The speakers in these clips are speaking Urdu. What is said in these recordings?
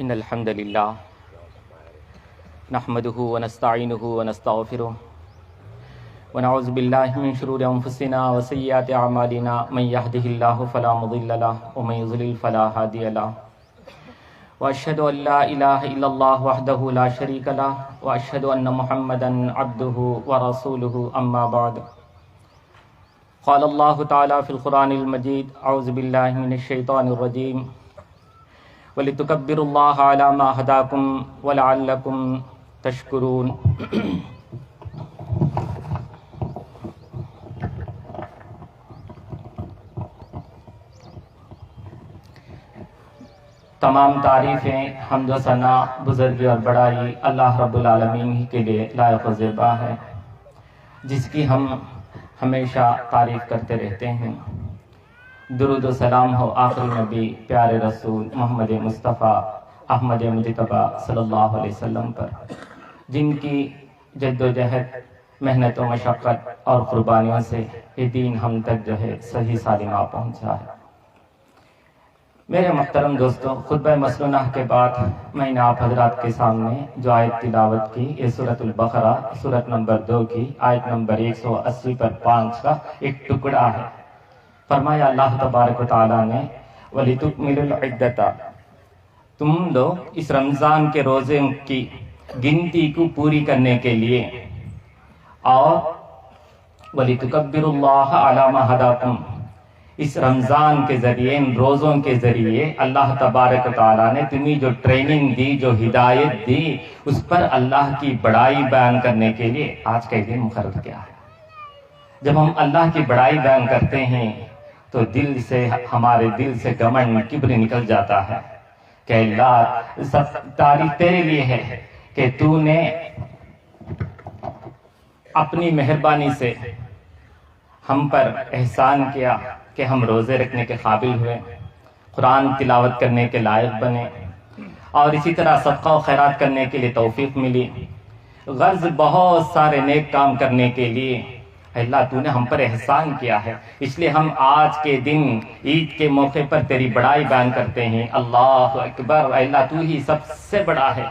إن الحمد لله نحمده ونستعينه ونستغفره ونعوذ بالله من شرور أنفسنا وسيئات أعمالنا من يهده الله فلا مضل له ومن يضلل فلا هادي له وأشهد أن لا إله إلا الله وحده لا شريك له وأشهد أن محمدا عبده ورسوله أما بعد قال الله تعالى في القرآن المجيد أعوذ بالله من الشيطان الرجيم وَلِتُكَبِّرُوا اللَّهَ عَلَى مَا هَدَاكُمْ وَلَعَلَّكُمْ تَشْكُرُونَ۔ تمام تعریفیں حمد و ثنا بزرگی اور بڑائی اللہ رب العالمین ہی کے لیے لائق و زیبا ہے، جس کی ہم ہمیشہ تعریف کرتے رہتے ہیں۔ درود و سلام ہو آخری نبی پیارے رسول محمد مصطفیٰ احمد مجتبی صلی اللہ علیہ وسلم پر، جن کی جد و جہد، محنت و مشقت اور قربانیوں سے یہ دین ہم تک جو ہے صحیح سالم آ پہنچا ہے۔ میرے محترم دوستو، خطبہ مسنونہ کے بعد میں نے آپ حضرات کے سامنے جو آیت تلاوت کی، یہ سورۃ البقرہ سورۃ نمبر 2 کی آیت نمبر 180 پر 5 کا ایک ٹکڑا ہے۔ فرمایا اللہ تبارک و تعالیٰ نے وَلِتُكْمِلُوا الْعِدَّةَ، تم لوگ اس رمضان کے روزے کی گنتی کو پوری کرنے کے لیے، اور وَلِتُكَبِّرُوا اللَّهَ عَلَى مَا هَدَاكُمْ، اس رمضان کے ذریعے، ان روزوں کے ذریعے اللہ تبارک و تعالیٰ نے تمہیں جو ٹریننگ دی، جو ہدایت دی، اس پر اللہ کی بڑائی بیان کرنے کے لیے آج کا دن مقرر کیا ہے۔ جب ہم اللہ کی بڑائی بیان کرتے ہیں تو ہمارے دل سے گھمنڈ، کبر نکل جاتا ہے کہ اللہ، سب تعریف تیرے لیے ہے کہ تو نے اپنی مہربانی سے ہم پر احسان کیا کہ ہم روزے رکھنے کے قابل ہوئے، قرآن تلاوت کرنے کے لائق بنے، اور اسی طرح صدقہ و خیرات کرنے کے لیے توفیق ملی، غرض بہت سارے نیک کام کرنے کے لیے اللہ تو نے ہم پر احسان کیا ہے۔ اس لیے ہم آج کے دن عید کے موقع پر تیری بڑائی بیان کرتے ہیں۔ اللہ اکبر، اللہ تو ہی سب سے بڑا ہے،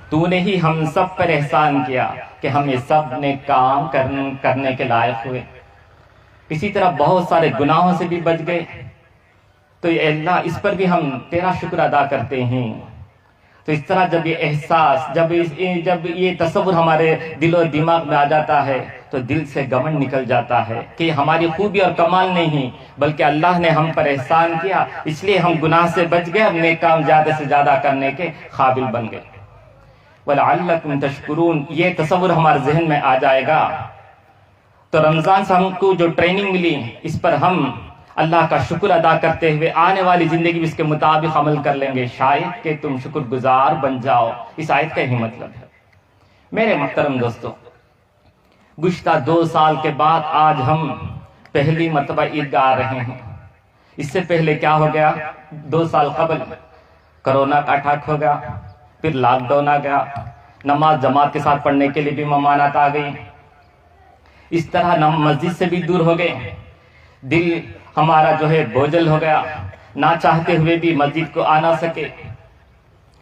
تو نے ہی ہم سب پر احسان کیا کہ ہم یہ سب نیک کام کرنے کے لائق ہوئے، اسی طرح بہت سارے گناہوں سے بھی بچ گئے۔ تو اے اللہ، اس پر بھی ہم تیرا شکر ادا کرتے ہیں۔ تو اس طرح جب یہ احساس، جب یہ تصور ہمارے دل و دماغ میں آ جاتا ہے تو دل سے گھمنڈ نکل جاتا ہے کہ ہماری خوبی اور کمال نہیں، بلکہ اللہ نے ہم پر احسان کیا، اس لیے ہم گناہ سے بچ گئے، اور نیک کام زیادہ سے زیادہ کرنے کے قابل بن گئے۔ وَلَعَلَّكُمْ تَشْكُرُونَ، یہ تصور ہمارے ذہن میں آ جائے گا تو رمضان سے ہم کو جو ٹریننگ ملی، اس پر ہم اللہ کا شکر ادا کرتے ہوئے آنے والی زندگی بھی اس کے مطابق عمل کر لیں گے، شاید کہ تم شکر گزار بن جاؤ۔ اس آیت کا ہی مطلب ہے۔ میرے محترم دوستو، گزشتہ 2 سال کے بعد آج ہم پہلی مرتبہ عیدگاہ آ رہے ہیں۔ اس سے پہلے کیا ہو گیا؟ 2 سال قبل کرونا کا اٹیک ہو گیا، پھر لاک ڈاؤن آ گیا، نماز جماعت کے ساتھ پڑھنے کے لیے بھی ممانعت آ گئی، اس طرح مسجد سے بھی دور ہو گئے، دل ہمارا جو ہے بوجھل ہو گیا، نہ چاہتے ہوئے بھی مسجد کو آنا سکے،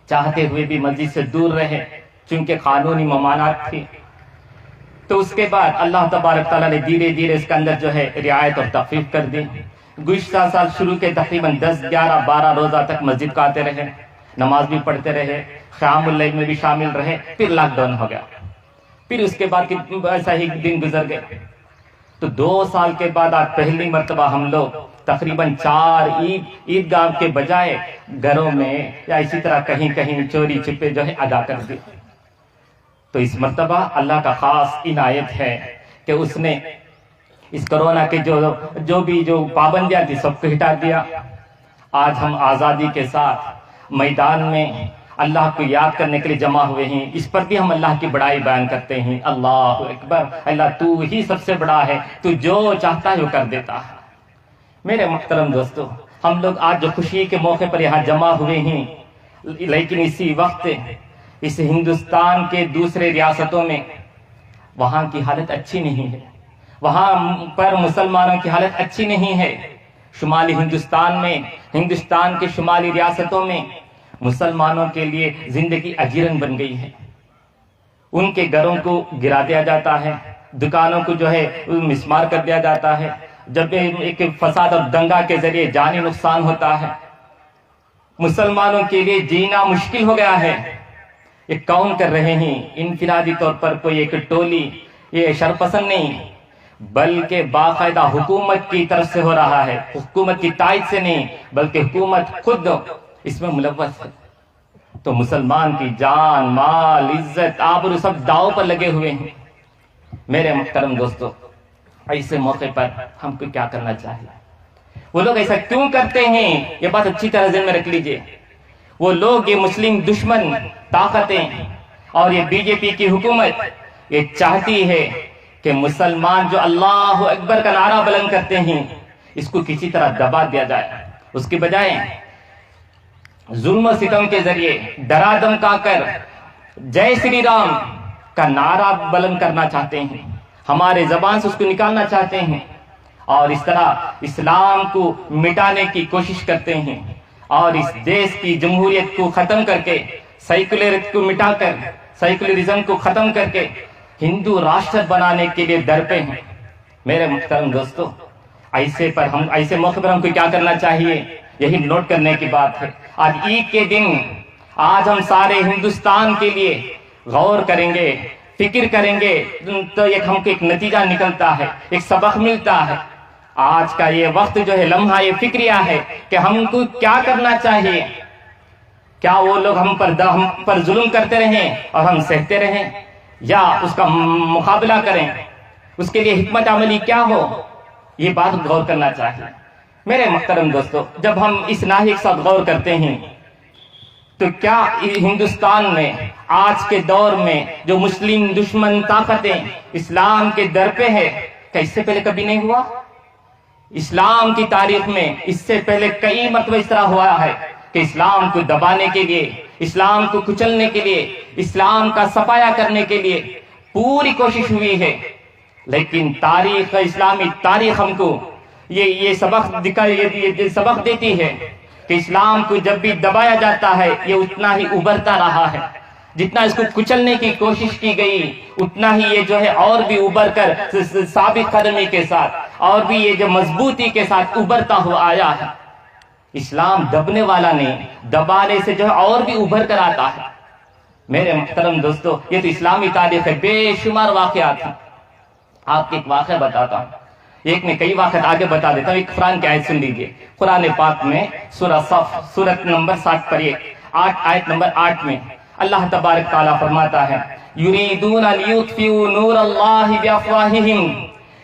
چاہتے ہوئے بھی مسجد سے دور رہے چونکہ قانونی ممانعت تھی۔ تو اس کے بعد اللہ تبارک تعالیٰ نے دھیرے دھیرے اس کے اندر جو ہے رعایت اور تخفیف کر دی۔ گزشتہ سال شروع کے تقریباً 10، 11، 12 روزہ تک مسجد کو آتے رہے، نماز بھی پڑھتے رہے، قیام اللیل میں بھی شامل رہے، پھر لاک ڈاؤن ہو گیا، پھر اس کے بعد ایسا ہی دن گزر گئے۔ تو 2 سال کے بعد آج پہلی مرتبہ ہم لوگ تقریباً 4 عیدگاہ کے بجائے گھروں میں یا اسی طرح کہیں کہیں چوری چھپے جو ہے ادا کر دی۔ تو اس مرتبہ اللہ کا خاص عنایت ہے کہ اس نے اس کرونا کے جو پابندیاں تھی سب کو ہٹا دیا۔ آج ہم آزادی کے ساتھ میدان میں اللہ کو یاد کرنے کے لیے جمع ہوئے ہیں، اس پر بھی ہم اللہ کی بڑائی بیان کرتے ہیں۔ اللہ اکبر، اللہ تو ہی سب سے بڑا ہے، تو جو چاہتا ہے وہ کر دیتا ہے۔ میرے محترم دوستو، ہم لوگ آج جو خوشی کے موقع پر یہاں جمع ہوئے ہیں، لیکن اسی وقت اس ہندوستان کے دوسرے ریاستوں میں وہاں کی حالت اچھی نہیں ہے، وہاں پر مسلمانوں کی حالت اچھی نہیں ہے۔ شمالی ہندوستان میں، ہندوستان کے شمالی ریاستوں میں مسلمانوں کے لیے زندگی اجیرن بن گئی ہے. ان کے گھروں کو گرا دیا جاتا ہے, دکانوں کو جو ہے مسمار کر دیا جاتا ہے, جب ایک فساد اور دنگا کے ذریعے جانی نقصان ہوتا ہے. مسلمانوں کے لیے جینا مشکل ہو گیا ہے. یہ کون کر رہے ہیں؟ انفرادی طور پر کوئی ایک ٹولی, یہ شرپسند نہیں, بلکہ باقاعدہ حکومت کی طرف سے ہو رہا ہے. حکومت کی تائید سے نہیں, بلکہ حکومت خود اس میں ملوث ہے. تو مسلمان کی جان, مال, عزت, آبرو سب داؤ پر لگے ہوئے ہیں. میرے محترم دوستو, ایسے موقع پر ہم کو کیا کرنا چاہیے؟ وہ لوگ ایسا کیوں کرتے ہیں, یہ بات اچھی طرح ذہن میں رکھ لیجئے. وہ لوگ, یہ مسلم دشمن طاقتیں اور یہ بی جے پی کی حکومت یہ چاہتی ہے کہ مسلمان جو اللہ اکبر کا نعرہ بلند کرتے ہیں اس کو کسی طرح دبا دیا جائے. اس کے بجائے ظلم و ستم کے ذریعے ڈرا دھمکا کر جے شری رام کا نعرہ بلند کرنا چاہتے ہیں, ہمارے زبان سے اس کو نکالنا چاہتے ہیں, اور اس طرح اسلام کو مٹانے کی کوشش کرتے ہیں, اور اس دیش کی جمہوریت کو ختم کر کے, سیکولرزم کو مٹا کر, سیکولرزم کو ختم کر کے ہندو راشٹر بنانے کے لیے ڈرتے ہیں. میرے محترم دوستو, ایسے موقع پر ہم کو کیا کرنا چاہیے؟ یہی نوٹ کرنے کی بات ہے. آج عید کے دن آج ہم سارے ہندوستان کے لیے غور کریں گے, فکر کریں گے, تو ہم کو ایک نتیجہ نکلتا ہے, ایک سبق ملتا ہے. آج کا یہ وقت جو ہے, لمحہ یہ فکریہ ہے کہ ہم کو کیا کرنا چاہیے. کیا وہ لوگ ہم پر ظلم کرتے رہیں اور ہم سہتے رہیں, یا اس کا مقابلہ کریں؟ اس کے لیے حکمت عملی کیا ہو, یہ بات غور کرنا چاہیے. میرے محترم دوستو, جب ہم اس ناحیے کے ساتھ غور کرتے ہیں تو کیا ہندوستان میں آج کے دور میں جو مسلم دشمن طاقتیں اسلام کے در پہ ہے, کیا اس سے پہلے کبھی نہیں ہوا؟ اسلام کی تاریخ میں اس سے پہلے کئی مرتبہ اس طرح ہوا ہے کہ اسلام کو دبانے کے لیے, اسلام کو کچلنے کے لیے, اسلام کا صفایا کرنے کے لیے پوری کوشش ہوئی ہے. لیکن تاریخ, اسلامی تاریخ ہم کو یہ سبق دیتی ہے کہ اسلام کو جب بھی دبایا جاتا ہے یہ اتنا ہی ابھرتا رہا ہے. جتنا اس کو کچلنے کی کوشش کی گئی اتنا ہی یہ جو ہے اور بھی ابھر کر ثابت قدمی کے ساتھ اور بھی یہ جو مضبوطی کے ساتھ ابھرتا ہوا آیا ہے. اسلام دبنے والا نہیں, دبانے سے جو ہے اور بھی ابھر کر آتا ہے. میرے محترم دوستو, یہ تو اسلامی تاریخ ہے, بے شمار واقعات ہیں. آپ کو ایک واقعہ بتاتا ہوں, ایک میں کئی واقعات آگے بتا دیتا ہوں. ایک قرآن کی آیت سن لیجیے. قرآن پاک میں سورہ صف سورت نمبر 60 پر 8 آیت نمبر 8 میں اللہ تبارک تعالیٰ فرماتا ہے, یریدون لیطفئوا نور اللہ بافواہہم.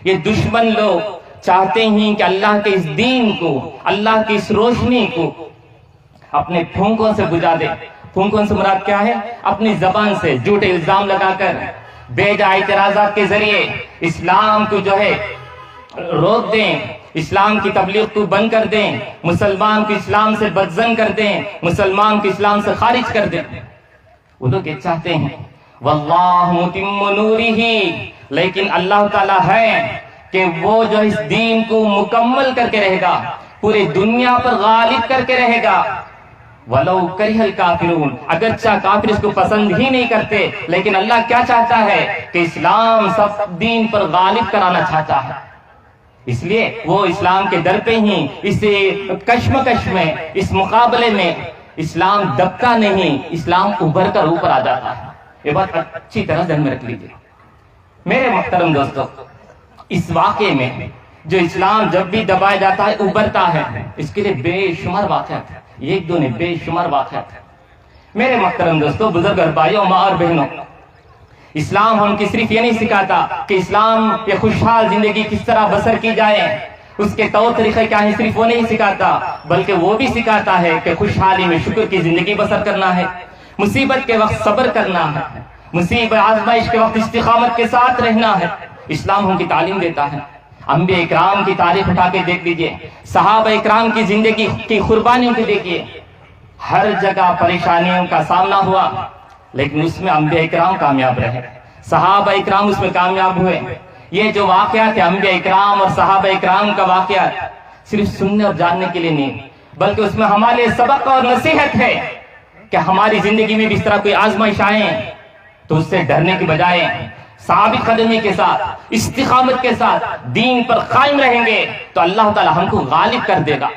یہ دشمن لوگ چاہتے ہیں کہ اللہ کے اس دین کو, اللہ کی اس روشنی کو اپنے پھونکوں سے بجھا دے. پھونکوں سے مراد کیا ہے؟ اپنی زبان سے جھوٹے الزام لگا کر, بے جا اعتراضات کے ذریعے اسلام کو جو ہے روک دیں, اسلام کی تبلیغ کو بند کر دیں, مسلمان کو اسلام سے بدظن کر دیں, مسلمان کو اسلام سے خارج کر دیں. وہ لوگ یہ چاہتے ہیں. واللہ متم نورہ, لیکن اللہ تعالیٰ ہے کہ وہ جو اس دین کو مکمل کر کے رہے گا, پورے دنیا پر غالب کر کے رہے گا. وَلَوْ كَرِهَ الْكَافِرُونَ, اگرچہ کافر اس کو پسند ہی نہیں کرتے, لیکن اللہ کیا چاہتا ہے کہ اسلام سب دین پر غالب کرانا چاہتا ہے. اس لیے وہ اسلام کے در پہ ہی اس کشمکش میں, اس مقابلے میں اسلام دبتا نہیں, اسلام ابھر کر اوپر آ جاتا ہے. یہ بات اچھی طرح ذہن میں رکھ لیجیے. میرے محترم دوستو, اس واقعے میں جو اسلام جب بھی دبایا جاتا ہے ابھرتا ہے, اس کے لیے بے شمار واقعات ہیں, ایک دو نے بے شمار واقعات ہیں. میرے محترم دوستو, بزرگ اور بھائیوں, ماں اور بہنوں, اسلام ہم کی صرف یہ نہیں سکھاتا کہ اسلام یہ خوشحال زندگی کس طرح بسر کی جائے, اس کے طور طریقے کیا ہیں, صرف وہ نہیں سکھاتا, بلکہ وہ بھی سکھاتا ہے کہ خوشحالی میں شکر کی زندگی بسر کرنا ہے, مصیبت کے وقت صبر کرنا ہے, مصیبت آزمائش کے وقت استقامت کے ساتھ رہنا ہے. اسلام ہم کی تعلیم دیتا ہے. انبیاء اکرام کی تاریخ اٹھا کے دیکھ لیجئے, صحابہ اکرام کی زندگی کی قربانیوں کو دیکھیے. ہر جگہ پریشانیوں کا سامنا ہوا, لیکن اس میں انبیاء اکرام کامیاب رہے, صحابہ اکرام اس میں کامیاب ہوئے. یہ جو واقعات ہے انبیاء اکرام اور صحابہ اکرام کا واقعہ صرف سننے اور جاننے کے لیے نہیں, بلکہ اس میں ہمارے لیے سبق اور نصیحت ہے کہ ہماری زندگی میں بھی اس طرح کوئی آزمائش آئے تو اس سے ڈرنے کی بجائے ثابت قدمی کے ساتھ استقامت کے ساتھ دین پر قائم رہیں گے تو اللہ تعالی ہم کو غالب کر دے گا۔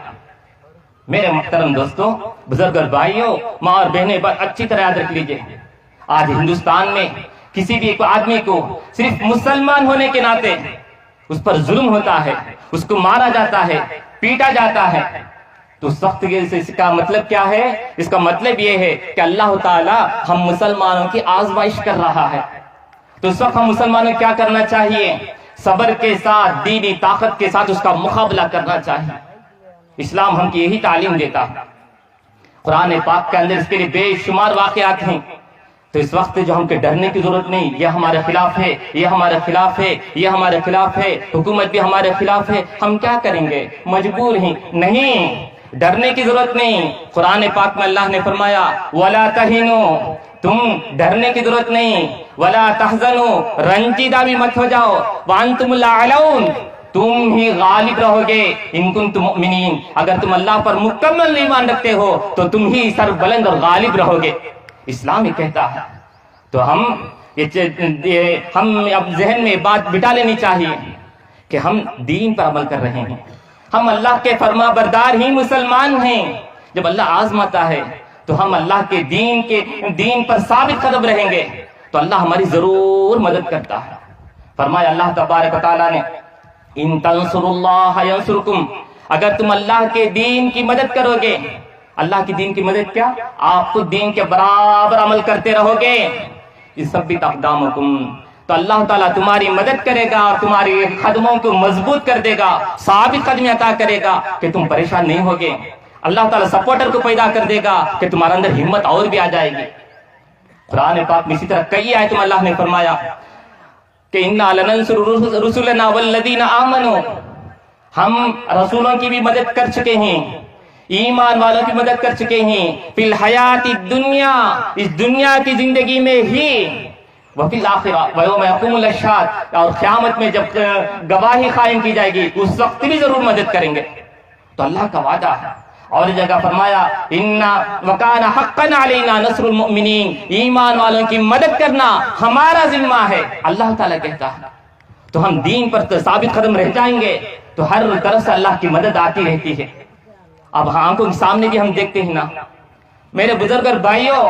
میرے محترم دوستوں، بزرگ اور بھائیوں، ماں اور بہنیں، بات اچھی طرح یاد رکھ لیجئے، آج ہندوستان میں کسی بھی ایک آدمی کو صرف مسلمان ہونے کے ناطے اس پر ظلم ہوتا ہے، اس کو مارا جاتا ہے، پیٹا جاتا ہے، تو اس وقت اس کا مطلب کیا ہے؟ اس کا مطلب یہ ہے کہ اللہ تعالی ہم مسلمانوں کی آزمائش کر رہا ہے۔ تو اس وقت ہم مسلمانوں کو کیا کرنا چاہیے؟ صبر کے ساتھ، دینی طاقت کے ساتھ اس کا مقابلہ کرنا چاہیے۔ اسلام ہم کی یہی تعلیم دیتا ہے۔ قرآن پاک کے اندر اس کے لیے بے شمار واقعات ہیں۔ تو اس وقت جو ہم کے ڈرنے کی ضرورت نہیں، یہ ہمارے خلاف ہے، یہ ہمارے خلاف ہے، یہ ہمارے خلاف ہے، حکومت بھی ہمارے خلاف ہے، ہم کیا کریں گے؟ مجبور ہیں۔ نہیں، ڈرنے کی ضرورت نہیں۔ قرآن پاک میں اللہ نے فرمایا وَلَا تَهِنُوا، تم ڈرنے کی ضرورت نہیں، وَلَا تَحْزَنُوا، رنجیدہ بھی مت ہو جاؤ، وَأَنْتُمُ الْأَعْلَوْنَ، تم ہی غالب رہو گے، ان کنتم مؤمنین، اگر تم اللہ پر مکمل ایمان رکھتے ہو تو تم ہی سر بلند اور غالب رہو گے۔ اسلام ہی کہتا ہے۔ تو ہم اب ذہن میں بات بٹا لینی چاہیے کہ ہم دین پر عمل کر رہے ہیں، ہم اللہ کے فرما بردار ہی مسلمان ہیں۔ جب اللہ آزماتا ہے تو ہم اللہ کے دین پر ثابت قدم رہیں گے تو اللہ ہماری ضرور مدد کرتا ہے۔ فرمایا اللہ تبارک و تعالیٰ نے ان تنصروا اللہ ینصرکم، اگر تم اللہ کے دین کی مدد کرو گے، اللہ کی دین کی مدد کیا؟ آپ خود دین کے برابر عمل کرتے رہو گے، یثبت اقدامکم، تو اللہ تعالیٰ تمہاری مدد کرے گا اور تمہاری قدموں کو مضبوط کر دے گا، ثابت قدمی عطا کرے گا کہ تم پریشان نہیں ہوگے۔ اللہ تعالیٰ سپورٹر کو پیدا کر دے گا کہ تمہارے اندر ہمت اور بھی آ جائے گی۔ قرآن پاک میں اسی طرح کئی آیتوں میں اللہ نے فرمایا کہ اِنَّا لَنَنْصُرُ رُسُلَنَا وَالَّذِينَ آمَنُوا، ہم رسولوں کی بھی مدد کر چکے ہیں، ایمان والوں کی مدد کر چکے ہیں، فی الحیات الدنیا، اس دنیا کی زندگی میں ہی، وفی الآخرہ ویوم یقوم الاشہاد، اور قیامت میں جب گواہی قائم کی جائے گی اس وقت بھی ضرور مدد کریں گے۔ تو اللہ کا وعدہ ہے۔ اور جگہ فرمایا اِنَّا وَكَانَ حَقًّا عَلَيْنَا نَصْرُ الْمُؤْمِنِينَ، ایمان والوں کی مدد کرنا ہمارا ذمہ ہے، اللہ تعالیٰ کہتا ہے۔ تو ہم دین پر ثابت قدم رہ جائیں گے تو ہر طرف سے اللہ کی مدد آتی رہتی ہے۔ اب آنکھوں کے سامنے بھی ہم دیکھتے ہیں نا میرے بزرگ اور بھائیوں،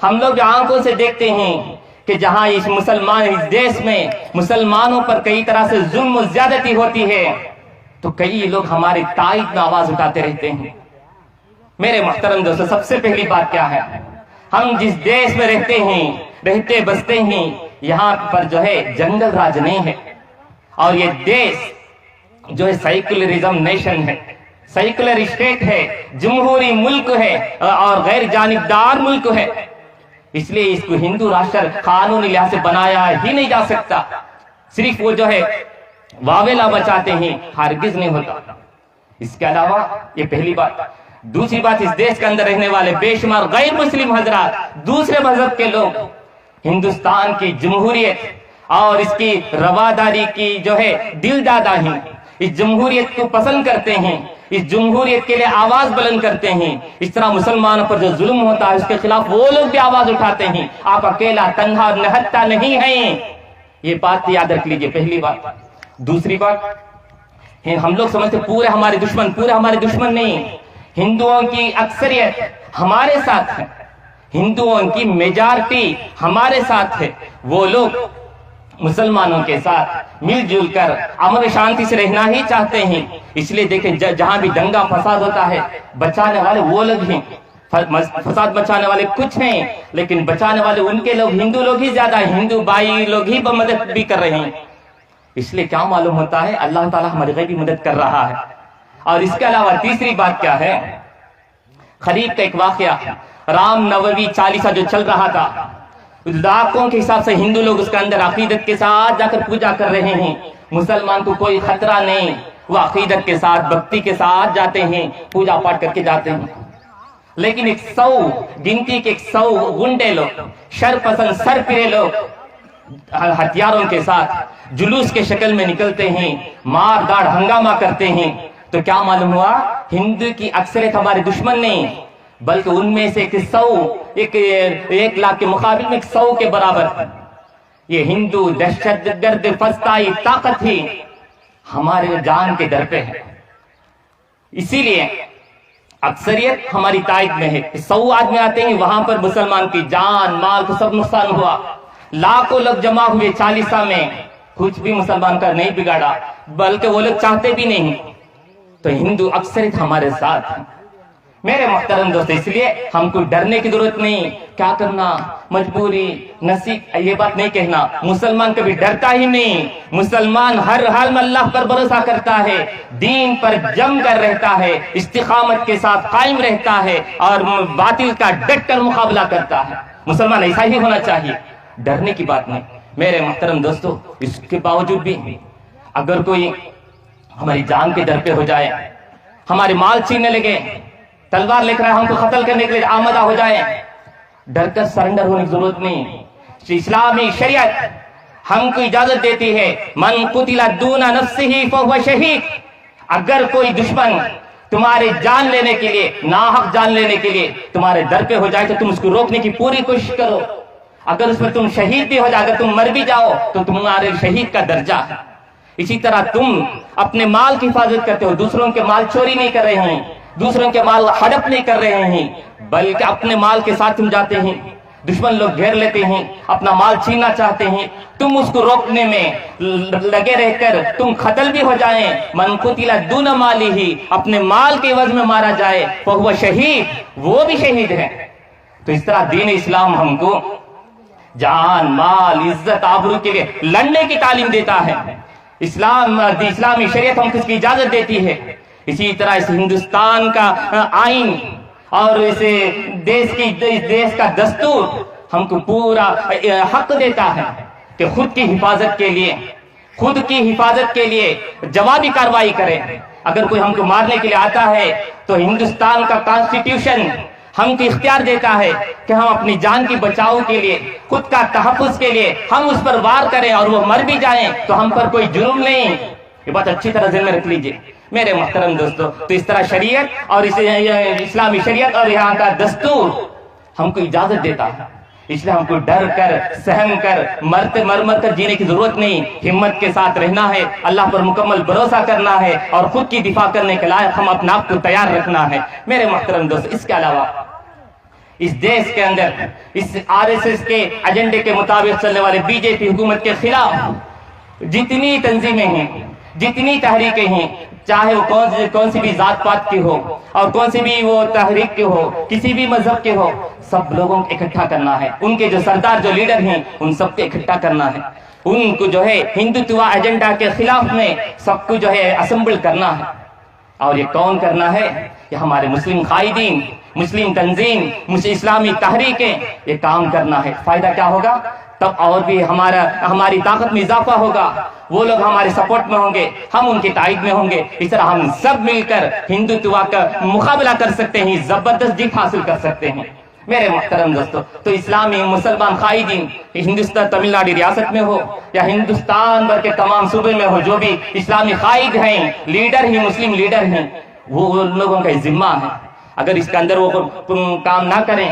ہم لوگ آنکھوں سے دیکھتے ہیں کہ جہاں اس دیش میں مسلمانوں پر کئی طرح سے ظلم و زیادتی ہوتی ہے تو کئی لوگ ہماری تائید میں آواز اٹھاتے رہتے ہیں۔ میرے محترم دوستو، سب سے پہلی بات کیا ہے؟ ہم جس دیش میں رہتے بستے ہیں، یہاں پر جو ہے جنگل راج نہیں ہے، اور یہ دیش جو ہے سیکولرزم نیشن ہے، سیکولر اسٹیٹ ہے، جمہوری ملک ہے اور غیر جانبدار ملک ہے، اس لیے اس کو ہندو راشٹر قانونی لحاظ سے بنایا ہی نہیں جا سکتا۔ صرف وہ جو ہے واویلا بچاتے ہیں، ہرگز نہیں ہوتا۔ اس کے علاوہ یہ پہلی بات۔ دوسری بات، اس دیش کے اندر رہنے والے بے شمار غیر مسلم حضرات، دوسرے مذہب کے لوگ ہندوستان کی جمہوریت اور اس کی رواداری کی جو ہے دل دادا ہیں، اس جمہوریت کو پسند کرتے ہیں، اس جمہوریت کے لیے آواز بلند کرتے ہیں۔ اس طرح مسلمانوں پر جو ظلم ہوتا ہے اس کے خلاف وہ لوگ بھی آواز اٹھاتے ہیں۔ آپ اکیلا تنہا اور نہتا نہیں ہیں، یہ بات یاد رکھ لیجئے، پہلی بات۔ دوسری بات، ہم لوگ سمجھتے پورے ہمارے دشمن نہیں، ہندوؤں کی اکثریت ہمارے ساتھ ہے، ہندوؤں کی میجارٹی ہمارے ساتھ ہے، وہ لوگ مسلمانوں کے ساتھ مل جل کر امن شانتی سے رہنا ہی چاہتے ہیں۔ اس لیے دیکھیں جہاں بھی دنگا فساد ہوتا ہے بچانے والے وہ لوگ ہیں، فساد بچانے والے کچھ ہیں لیکن بچانے والے ان کے لوگ ہندو لوگ ہی زیادہ ہیں، ہندو بھائی لوگ ہی مدد بھی کر رہے ہیں۔ اس لیے کیا معلوم ہوتا ہے؟ اللہ تعالیٰ ہماری غیبی مدد کر رہا ہے۔ اور اس کے علاوہ تیسری بات کیا ہے؟ خریف کا ایک واقعہ، رام نومی چالیسا جو چل رہا تھا، لاکھوں کے حساب سے ہندو لوگ اس کے اندر عقیدت کے ساتھ جا کر پوجا کر رہے ہیں، مسلمان کو کوئی خطرہ نہیں، وہ عقیدت کے ساتھ بھکتی کے ساتھ جاتے ہیں، پوجا پاٹ کر کے جاتے ہیں۔ لیکن 100 گنتی کے 100 گنڈے لوگ، شر پسند سر پھرے لوگ ہتھیاروں کے ساتھ جلوس کے شکل میں نکلتے ہیں، مار داڑ ہنگامہ کرتے ہیں، تو کیا معلوم ہوا؟ ہندو کی اکثریت ہمارے دشمن نہیں بلکہ ان میں سے ایک لاکھ کے مقابل میں 100 کے برابر یہ ہندو دہشت گرد فسطائی طاقت ہی ہمارے جان کے در پہ ہے. اسی لیے اکثریت ہماری تائید میں ہے. 100 آدمی آتے ہیں وہاں پر مسلمان کی جان مال کو سب نقصان ہوا. لاکھوں لوگ جمع ہوئے 40 میں، کچھ بھی مسلمان کا نہیں بگاڑا، بلکہ وہ لوگ چاہتے بھی نہیں. تو ہندو اکثریت ہمارے ساتھ ہیں. میرے محترم دوست، اس لیے ہم کو ڈرنے کی ضرورت نہیں. کیا کرنا، مجبوری، نصیب، یہ بات نہیں کہنا. مسلمان کبھی ڈرتا ہی نہیں. مسلمان ہر حال میں اللہ پر بھروسہ کرتا ہے، دین پر جم کر رہتا ہے، استقامت کے ساتھ قائم رہتا ہے اور باطل کا ڈٹ کر مقابلہ کرتا ہے. مسلمان ایسا ہی ہونا چاہیے، ڈرنے کی بات نہیں. میرے محترم دوستو، اس کے باوجود بھی اگر کوئی ہماری جان کے در پہ ہو جائے، ہمارے مال چھیننے لگے، تلوار لے کر ہم کو قتل کرنے کے لیے آمادہ ہو جائے، ڈر کر سرنڈر ہونے کی ضرورت نہیں. اسلامی شریعت ہم کو اجازت دیتی ہے، من قتل دون نفسه فهو شہید. اگر کوئی دشمن تمہارے جان لینے کے لیے، ناحق جان لینے کے لیے تمہارے در پہ ہو جائے تو تم اس کو روکنے کی پوری کوشش کرو. اگر اس میں تم شہید بھی ہو جائے، اگر تم مر بھی جاؤ تو تمہارے شہید کا درجہ ہے. اسی طرح تم اپنے مال کی حفاظت کرتے ہو، دوسروں کے مال چوری نہیں کر رہے ہیں، دوسروں کے مال ہڑپ نہیں کر رہے ہیں، بلکہ اپنے مال کے ساتھ تم جاتے ہیں. دشمن لوگ گھیر لیتے ہیں، اپنا مال چھیننا چاہتے ہیں، تم اس کو روکنے میں لگے رہ کر تم قتل بھی ہو جائیں. من قتل دون مالہ، اپنے مال کے عوض میں مارا جائے، فہو شہید، وہ بھی شہید ہے. تو اس طرح دین اسلام ہم کو جان مال عزت آبرو کے لیے لڑنے کی تعلیم دیتا ہے. اسلامی شریعت ہم کو اس کی اجازت دیتی ہے. اسی طرح اس ہندوستان کا آئین اور اس دیش کا دستور ہم کو پورا حق دیتا ہے کہ خود کی حفاظت کے لیے جوابی کارروائی کریں. اگر کوئی ہم کو مارنے کے لیے آتا ہے تو ہندوستان کا کانسٹیٹیوشن ہم کو اختیار دیتا ہے کہ ہم اپنی جان کی بچاؤ کے لیے، خود کا تحفظ کے لیے ہم اس پر وار کریں اور وہ مر بھی جائیں تو ہم پر کوئی جرم نہیں. یہ بات اچھی طرح ذہن میں رکھ لیجئے میرے محترم دوستو. تو اس طرح شریعت اور اسلامی شریعت اور یہاں کا دستور ہم کو اجازت دیتا ہے. اس لیے ہم کو ڈر کر سہم کر مر کر جینے کی ضرورت نہیں. ہمت کے ساتھ رہنا ہے، اللہ پر مکمل بھروسہ کرنا ہے اور خود کی دفاع کرنے کے لائق ہم اپنے آپ کو تیار رکھنا ہے. میرے محترم دوست، اس کے علاوہ اس دیش کے اندر اس RSS کے ایجنڈے کے مطابق چلنے والے BJP حکومت کے خلاف جتنی تنظیمیں ہیں، جتنی تحریکیں ہیں، چاہے وہ کون سی بھی ذات پات کی ہو اور کون سی بھی وہ تحریک کی ہو، کسی بھی مذہب کے ہو، سب لوگوں کو اکٹھا کرنا ہے. ان کے جو سردار جو لیڈر ہیں ان سب کو اکٹھا کرنا ہے. ان کو جو ہے ہندوتوا ایجنڈا کے خلاف میں سب کو جو ہے اسمبل کرنا ہے. اور یہ کون کرنا ہے؟ یہ ہمارے مسلم قائدین، مسلم تنظیم، اسلامی تحریکیں یہ کام کرنا ہے. فائدہ کیا ہوگا؟ تب اور بھی ہماری طاقت میں اضافہ ہوگا. وہ لوگ ہمارے سپورٹ میں ہوں گے، ہم ان کی تائید میں ہوں گے. اس طرح ہم سب مل کر ہندوتوا کا مقابلہ کر سکتے ہیں، زبردست جیت حاصل کر سکتے ہیں. میرے محترم دوستو، تو اسلامی مسلمان قائدین ہندوستان تمل ناڈو ریاست میں ہو یا ہندوستان بھر کے تمام صوبے میں ہو، جو بھی اسلامی قائد ہیں، لیڈر ہیں، مسلم لیڈر ہیں، وہ ان لوگوں کا ذمہ ہے. اگر اس کے اندر وہ کام نہ کریں،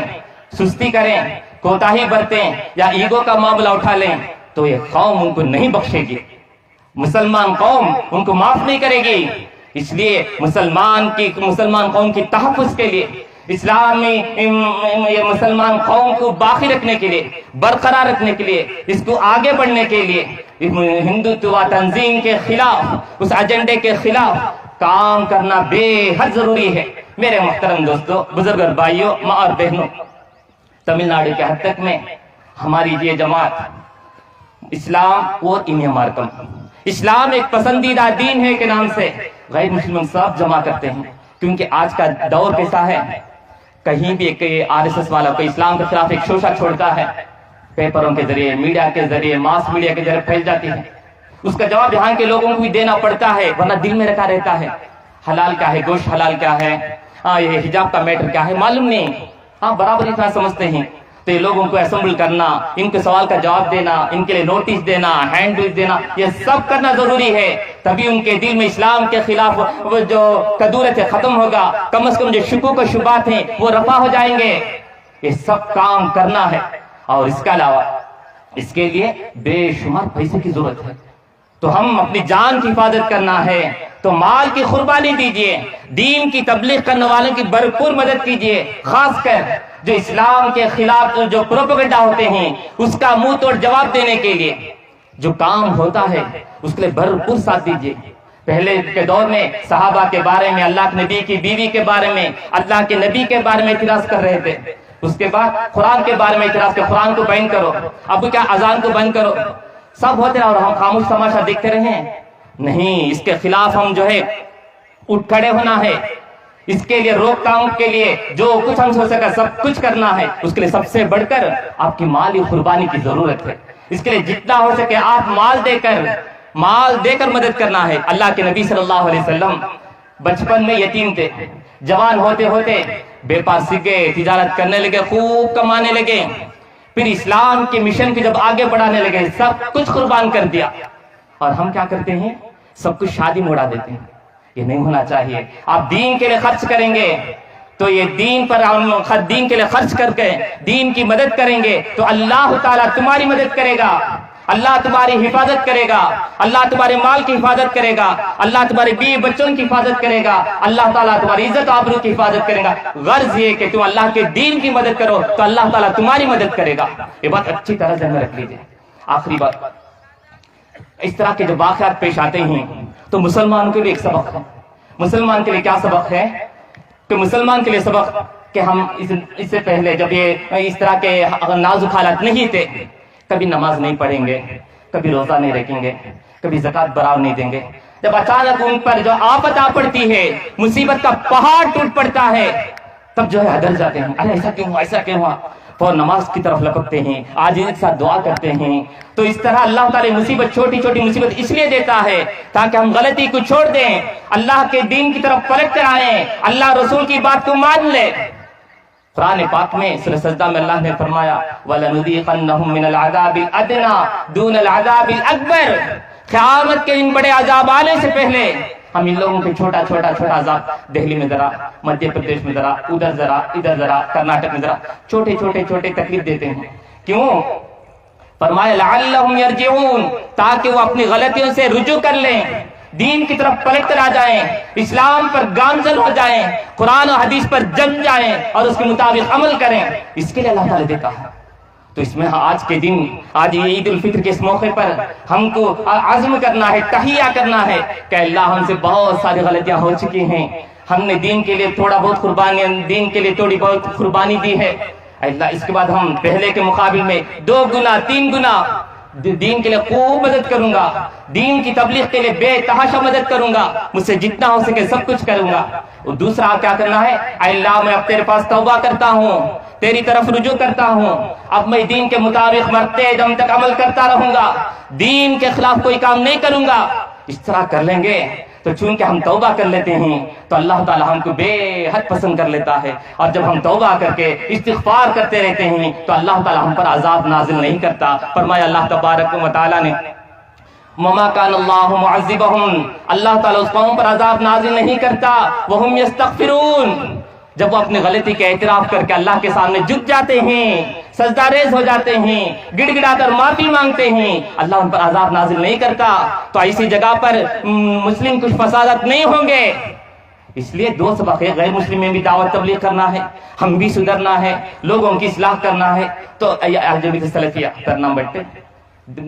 سستی کریں، کوتاہی برتیں یا ایگو کا معاملہ اٹھا لیں تو یہ قوم ان کو نہیں بخشے گی، مسلمان قوم ان کو معاف نہیں کرے گی. اس لیے مسلمان قوم کی تحفظ کے لیے، یہ مسلمان قوم کو باقی رکھنے کے لیے، برقرار رکھنے کے لیے، اس کو آگے بڑھنے کے لیے ہندوتوا تنظیم کے خلاف، اس ایجنڈے کے خلاف کام کرنا بے حد ضروری ہے. میرے محترم دوستو، بزرگ اور بھائیوں، ماں اور بہنوں، تمل ناڈو کے حد تک میں ہماری یہ جماعت اسلام اور مارکم، اسلام ایک پسندیدہ دین ہے کے نام سے غیر مسلم سب جمع کرتے ہیں. کیونکہ آج کا دور کیسا ہے، کہیں بھی ایک RSS والا کوئی اسلام کے خلاف ایک شوشہ چھوڑتا ہے، پیپروں کے ذریعے، میڈیا کے ذریعے، ماس میڈیا کے ذریعے پھیل جاتی ہے. اس کا جواب یہاں کے لوگوں کو بھی دینا پڑتا ہے، ورنہ دل میں رکھا رہتا ہے. حلال کیا ہے، گوشت حلال کیا ہے، یہ حجاب کا میٹر کیا ہے، معلوم نہیں. برابر اتنا سمجھتے ہیں. تو یہ لوگوں کو اسمبل کرنا، ان کے سوال کا جواب دینا، ان کے لیے نوٹس دینا، ہینڈ بل دینا، یہ سب کرنا ضروری ہے تبھی ان کے دل میں اسلام کے خلاف وہ جو کدورت ہے ختم ہوگا، کم از کم جو شکوک و شبہات ہیں وہ رفع ہو جائیں گے۔ یہ سب کام کرنا ہے، اور اس کے علاوہ اس کے لیے بے شمار پیسے کی ضرورت ہے۔ تو ہم اپنی جان کی حفاظت کرنا ہے تو مال کی قربانی دیجئے، دین کی تبلیغ کرنے والوں کی بھرپور مدد کیجئے، خاص کر جو اسلام کے خلاف جو پروپیگنڈا ہوتے ہیں اس کا منہ توڑ جواب دینے کے لیے جو کام ہوتا ہے اس کے لیے بھرپور ساتھ دیجئے۔ پہلے کے دور میں صحابہ کے بارے میں، اللہ کے نبی کی بیوی کے بارے میں، اللہ کے نبی کے بارے میں اعتراض کر رہے تھے، اس کے بعد قرآن کے بارے میں اعتراض کہ قرآن کو بند کرو، اب کیا اذان کو بند کرو، سب ہوتے رہے اور ہم خاموش تماشا دیکھتے رہے؟ نہیں، اس کے خلاف ہم جو ہے اٹھ کھڑے ہونا ہے، اس کے لیے روک تھام کے لیے جو کچھ ہم ہو سکا سب کچھ کرنا ہے۔ اس کے لیے سب سے بڑھ کر آپ کی مالی قربانی کی ضرورت ہے، اس کے لیے جتنا ہو سکے آپ مال دے کر مدد کرنا ہے۔ اللہ کے نبی صلی اللہ علیہ وسلم بچپن میں یتیم تھے، جوان ہوتے ہوتے بے پاس سیکھ گئے، تجارت کرنے لگے، خوب کمانے لگے، پھر اسلام کے مشن کو جب آگے بڑھانے لگے سب کچھ قربان کر دیا۔ اور ہم کیا کرتے ہیں؟ سب کچھ شادی میں اڑا دیتے ہیں۔ یہ نہیں ہونا چاہیے۔ آپ دین کے لیے خرچ کریں گے تو یہ دین کے لیے خرچ کر کے دین کی مدد کریں گے تو اللہ تعالیٰ تمہاری مدد کرے گا، اللہ تمہاری حفاظت کرے گا، اللہ تمہارے مال کی حفاظت کرے گا، اللہ تمہارے بیوی بچوں کی حفاظت کرے گا، اللہ تعالیٰ تمہاری عزت آبرو کی حفاظت کرے گا۔ غرض یہ کہ تم اللہ کے دین کی مدد کرو تو اللہ تعالیٰ تمہاری مدد کرے گا۔ یہ بات اچھی طرح ذہن میں رکھ لیجیے۔ آخری بات، اس طرح کے جو واقعات پیش آتے ہیں تو مسلمان کے لیے ایک سبق ہے۔ مسلمان کے لیے کیا سبق ہے؟ کہ مسلمان کے لیے سبق کہ ہم اس سے پہلے جب یہ اس طرح کے نازک حالات نہیں تھے، کبھی نماز نہیں پڑھیں گے، کبھی روزہ نہیں رکھیں گے، کبھی زکوٰۃ برابر نہیں دیں گے۔ جب اچانک ان پر جو آفت آ پڑتی ہے، مصیبت کا پہاڑ ٹوٹ پڑتا ہے، تب جو ہے ہدر جاتے ہیں، ارے ایسا کیوں ہوا، ایسا کیوں ہوا، اور نماز کی طرف لپکتے ہیں، آج ایک ساتھ دعا کرتے ہیں۔ تو اس طرح اللہ تعالی مصیبت، چھوٹی چھوٹی مصیبت اس لیے دیتا ہے تاکہ ہم غلطی کو چھوڑ دیں، اللہ کے دین کی طرف پلٹ کر آئیں، اللہ رسول کی بات کو مان لیں۔ قرآن پاک میں سورہ سجدہ میں اللہ نے فرمایا وَلَنُذِيقَنَّهُم مِّنَ الْعَذَابِ الْأَدْنَىٰ دُونَ الْعَذَابِ الْأَكْبَرِ۔ قیامت کے ان بڑے عذاب آنے سے پہلے ہم ان لوگوں کے چھوٹا عذاب، دہلی میں ذرا، مدھیہ پردیش میں ذرا، ادھر ذرا، ادھر ذرا، کرناٹک میں ذرا، چھوٹے تکلیف دیتے ہیں۔ کیوں؟ فرمایا لعلہم یرجعون، تاکہ وہ اپنی غلطیوں سے رجوع کر لیں، دین کی طرف پلٹ کر آ جائیں، اسلام پر گامزن ہو جائیں، قرآن و حدیث پر جم جائیں اور اس کے مطابق عمل کریں۔ اس کے لیے اللہ تعالیٰ دیتا ہے۔ تو اس میں آج کے دن، آج یہ عید الفطر کے اس موقع پر ہم کو عزم کرنا ہے، تحیہ کرنا ہے کہ اللہ ہم سے بہت ساری غلطیاں ہو چکی ہیں، ہم نے دین کے لیے تھوڑا بہت قربانی دی ہے، اللہ اس کے بعد ہم پہلے کے مقابل میں 2 گنا 3 گنا دین کے لیے خوب مدد کروں گا، دین کی تبلیغ کے لیے بے تحاشا مدد کروں گا، مجھ سے جتنا ہو سکے سب کچھ کروں گا۔ اور دوسرا کیا کرنا ہے؟ اے اللہ میں اب تیرے پاس توبہ کرتا ہوں، تیری طرف رجوع کرتا ہوں، اب میں دین کے مطابق مرتے دم تک عمل کرتا رہوں گا، دین کے خلاف کوئی کام نہیں کروں گا۔ اس طرح کر لیں گے تو چونکہ ہم توبہ کر لیتے ہیں تو اللہ تعالی ہم کو بے حد پسند کر لیتا ہے، اور جب ہم توبہ کر کے استغفار کرتے رہتے ہیں تو اللہ تعالی ہم پر عذاب نازل نہیں کرتا۔ فرمایا اللہ تبارک و تعالی نے وَمَا كَانَ اللَّهُ مُعَذِّبَهُمْ، اللہ تعالی اس قوم پر عذاب نازل نہیں کرتا وَهُمْ يَسْتَغْفِرُونَ، جب وہ اپنی غلطی کے اعتراف کر کے اللہ کے سامنے جھک جاتے ہیں، سجدہ ریز ہو جاتے ہیں، گڑ گڑا کر معافی مانگتے ہیں، اللہ ان پر عذاب نازل نہیں کرتا۔ تو ایسی جگہ پر مسلم کچھ فسادات نہیں ہوں گے۔ اس لیے 2 سبق ہے، غیر مسلم میں بھی دعوت تبلیغ کرنا ہے، ہم بھی سدھرنا ہے، لوگوں کی اصلاح کرنا ہے۔ تو جمعیت سلفیہ کرنا بیٹھے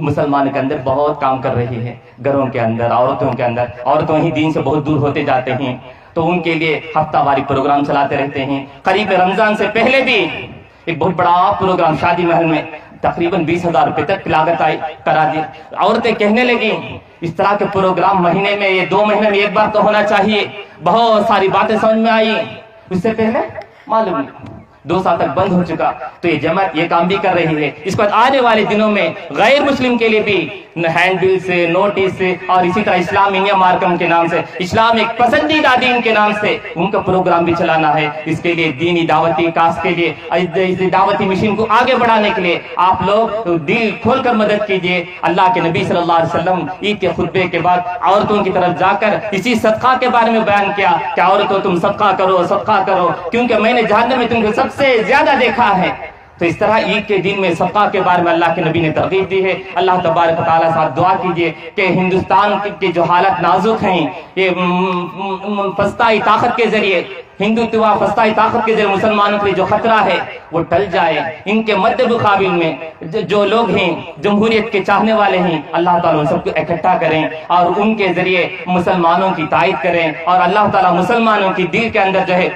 مسلمان کے اندر بہت کام کر رہی ہے، گھروں کے اندر، عورتوں ہی دین سے بہت دور ہوتے جاتے ہیں، تو ان کے لیے ہفتہ واری پروگرام چلاتے رہتے ہیں۔ قریب رمضان سے پہلے بھی ایک بہت بڑا پروگرام شادی محل میں تقریباً 20,000 روپے تک لاگت آئی کرا دی۔ عورتیں کہنے لگی اس طرح کے پروگرام مہینے میں، یہ 2 مہینے میں ایک بار تو ہونا چاہیے۔ بہت ساری باتیں سمجھ میں آئی، اس سے پہلے معلوم نہیں۔ 2 سال تک بند ہو چکا، تو یہ جماعت یہ کام بھی کر رہی ہے۔ اس کے بعد آنے والے دنوں میں غیر مسلم کے لیے بھی ہینڈ بل سے، نوٹس سے، اور اسی طرح اسلامیہ مارکم کے نام سے، اسلام ایک پسندیدہ دین کے نام سے ان کا پروگرام بھی چلانا ہے۔ اس کے لیے دینی دعوتی کاس کے لیے، اس دعوتی مشن کو آگے بڑھانے کے لیے آپ لوگ دل کھول کر مدد کیجیے۔ اللہ کے نبی صلی اللہ علیہ وسلم عید کے خطبے کے بعد عورتوں کی طرف جا کر اسی صدقہ کے بارے میں بیان کیا کہ عورتوں تم صدقہ کرو، صدقہ کرو، کیونکہ میں نے جہنم میں تم کو سب سے زیادہ دیکھا ہے۔ تو اس طرح عید کے دن میں صدقہ کے بارے میں اللہ کے نبی نے ترغیب دی ہے۔ اللہ تبارک و تعالیٰ سے آپ دعا کیجیے کہ ہندوستان کی جو حالت نازک ہیں، یہ فسطائی طاقت کے ذریعے، ہندوتوا فسطائی طاقت کے ذریعے مسلمانوں کے لیے جو خطرہ ہے وہ ٹل جائے۔ ان کے مد مقابل میں جو لوگ ہیں جمہوریت کے چاہنے والے ہیں، اللہ تعالیٰ ان سب کو اکٹھا کریں اور ان کے ذریعے مسلمانوں کی تائید کریں، اور اللہ تعالیٰ مسلمانوں کی دل کے اندر جو ہے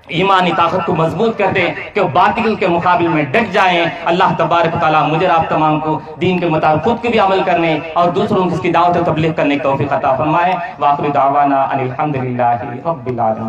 ایمانی طاقت کو مضبوط کر دیں کہ وہ باطل کے مقابل میں ڈٹ جائیں۔ اللہ تبارک تعالیٰ مجھے آپ تمام کو دین کے مطابق خود کو بھی عمل کرنے اور دوسروں کو اس کی دعوت و تبلیغ کرنے کی توفیق عطا فرمائے۔ وآخر دعوانا ان الحمدللہ رب العالمین۔